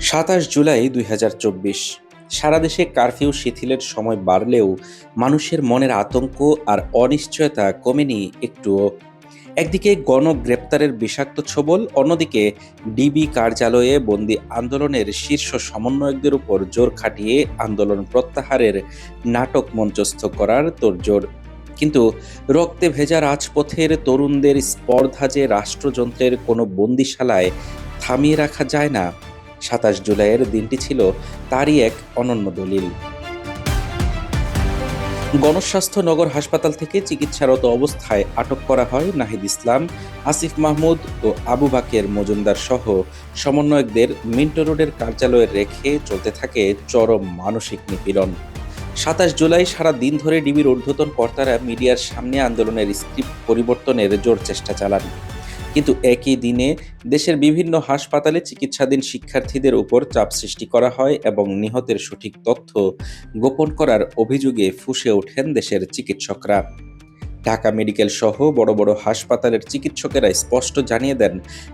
২৭ জুলাই ২০২৪ সারা দেশে কারফিউ শিথিলের সময় বাড়লেও মানুষের মনের আতঙ্ক আর অনিশ্চয়তা কমেনি একটুও। একদিকে গণগ্রেপ্তারের বিষাক্ত ছোবল, অন্যদিকে ডিবি কার্যালয়ে বন্দি আন্দোলনের শীর্ষ সমন্বয়কদের উপর জোর খাটিয়ে আন্দোলন প্রত্যাহারের নাটক মঞ্চস্থ করার তোড়জোড়। কিন্তু রক্তে ভেজা রাজপথের তরুণদের স্পর্ধা যে রাষ্ট্রযন্ত্রের কোনো বন্দিশালায় থামিয়ে রাখা যায় না, ২৭ জুলাইয়ের দিনটি ছিল তারই এক অনন্য দলিল। গণস্বাস্থ্য নগর হাসপাতাল থেকে চিকিৎসারত অবস্থায় আটক করা হয় নাহিদ ইসলাম, আসিফ মাহমুদ ও আবু বাকের মজুমদার সহ সমন্বয়কদের মিন্টো রোডের কার্যালয়ে রেখে চলতে থাকে চরম মানসিক নিপীড়ন। ২৭ জুলাই সারা দিন ধরে ডিবির ঊর্ধ্বতন কর্তারা মিডিয়ার সামনে আন্দোলনের স্ক্রিপ্ট পরিবর্তনের জোর চেষ্টা চালান। কিন্তু একই দিনে দেশের বিভিন্ন হাসপাতালে চিকিৎসাধীন শিক্ষার্থীদের উপর চাপ সৃষ্টি করা হয় এবং নিহতের সঠিক তথ্য গোপন করার অভিযোগে ফুঁসে ওঠেন দেশের চিকিৎসকরা। ঢাকা মেডিকেল সহ বড় বড় হাসপাতালের চিকিৎসকেরা স্পষ্ট জানিয়ে দেন,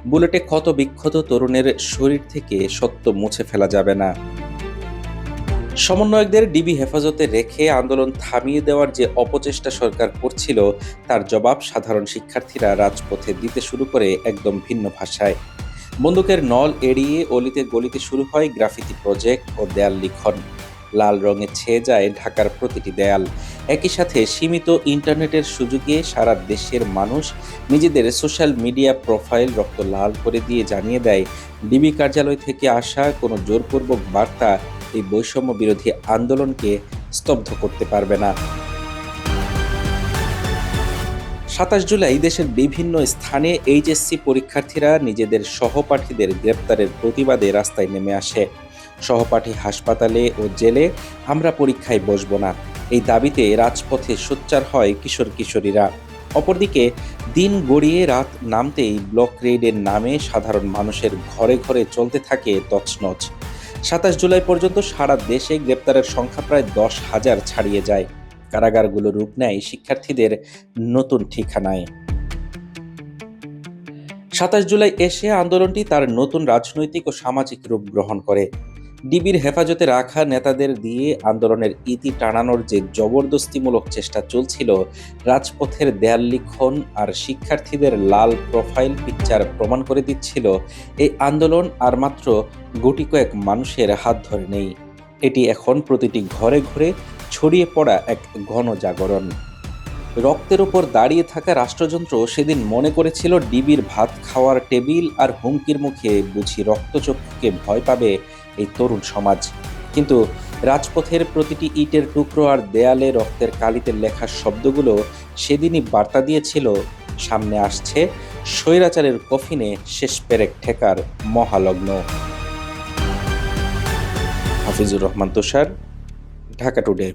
বুলেটে ক্ষত বিক্ষত তরুণের শরীর থেকে সত্য মুছে ফেলা যাবে না। সমন্বয়কদের ডিবি হেফাজতে রেখে আন্দোলন থামিয়ে দেওয়ার যে অপচেষ্টা সরকার করছিল, তার জবাব সাধারণ শিক্ষার্থীরা রাজপথে দিতে শুরু করে একদম ভিন্ন ভাষায়। বন্দুকের নল এড়িয়ে অলিতে গলিতে শুরু হয় গ্রাফিতি প্রজেক্ট ও দেয়াল লিখন। লাল রঙে ছেয়ে যায় ঢাকার প্রতিটি দেয়াল। একই সাথে সীমিত ইন্টারনেটের সুযোগে সারা দেশের মানুষ নিজেদের সোশ্যাল মিডিয়া প্রোফাইল রক্ত লাল করে দিয়ে জানিয়ে দেয়, ডিবি কার্যালয় থেকে আসা কোনো জোরপূর্বক বার্তা এই বৈষম্য বিরোধী আন্দোলনকে স্তব্ধ করতে পারবে না। ২৭ জুলাই দেশের বিভিন্ন স্থানে এইচএসসি পরীক্ষার্থীরা নিজেদের সহপাঠীদের গ্রেপ্তারের প্রতিবাদে রাস্তায় নেমে আসে। সহপাঠী হাসপাতালে ও জেলে, আমরা পরীক্ষায় বসব না, এই দাবিতে রাজপথে সোচ্চার হয় কিশোর কিশোরীরা। অপরদিকে দিন গড়িয়ে রাত নামতেই ব্লক রেইডের নামে সাধারণ মানুষের ঘরে ঘরে চলতে থাকে তছনছ। ২৭ জুলাই পর্যন্ত সারা দেশে গ্রেপ্তারের সংখ্যা প্রায় ১০,০০০ ছাড়িয়ে যায়। কারাগারগুলো রূপ নেয় শিক্ষার্থীদের নতুন ঠিকানায়। ২৭ জুলাই এসে আন্দোলনটি তার নতুন রাজনৈতিক ও সামাজিক রূপ গ্রহণ করে। ডিবির হেফাজতে রাখা নেতাদের দিয়ে আন্দোলনের ইতি টানানোর যে জবরদস্তিমূলক চেষ্টা চলছিল, রাজপথের দেয়াল লিখন আর শিক্ষার্থীদের লাল প্রোফাইল পিকচার প্রমাণ করে দিচ্ছিল, এই আন্দোলন আর মাত্র গুটি কয়েক মানুষের হাত ধরে নেই। এটি এখন প্রতিটি ঘরে ঘরে ছড়িয়ে পড়া এক গণজাগরণ। রক্তের উপর দাঁড়িয়ে থাকা রাষ্ট্রযন্ত্র সেদিন মনে করেছিল ডিবির ভাত খাওয়ার টেবিল আর হুমকির মুখে বুঝি রক্তচক্ষুকে ভয় পাবে এই তরুণ সমাজ। কিন্তু রাজপথের প্রতিটি ইটের টুকরো আর দেয়ালে রক্তের কালিতে লেখা শব্দগুলো সেদিনই বার্তা দিয়েছিল, সামনে আসছে স্বৈরাচারের কফিনে শেষ পেরেক ঠেকার মহালগ্ন। হাফিজুর রহমান তুষার, ঢাকা টুডে।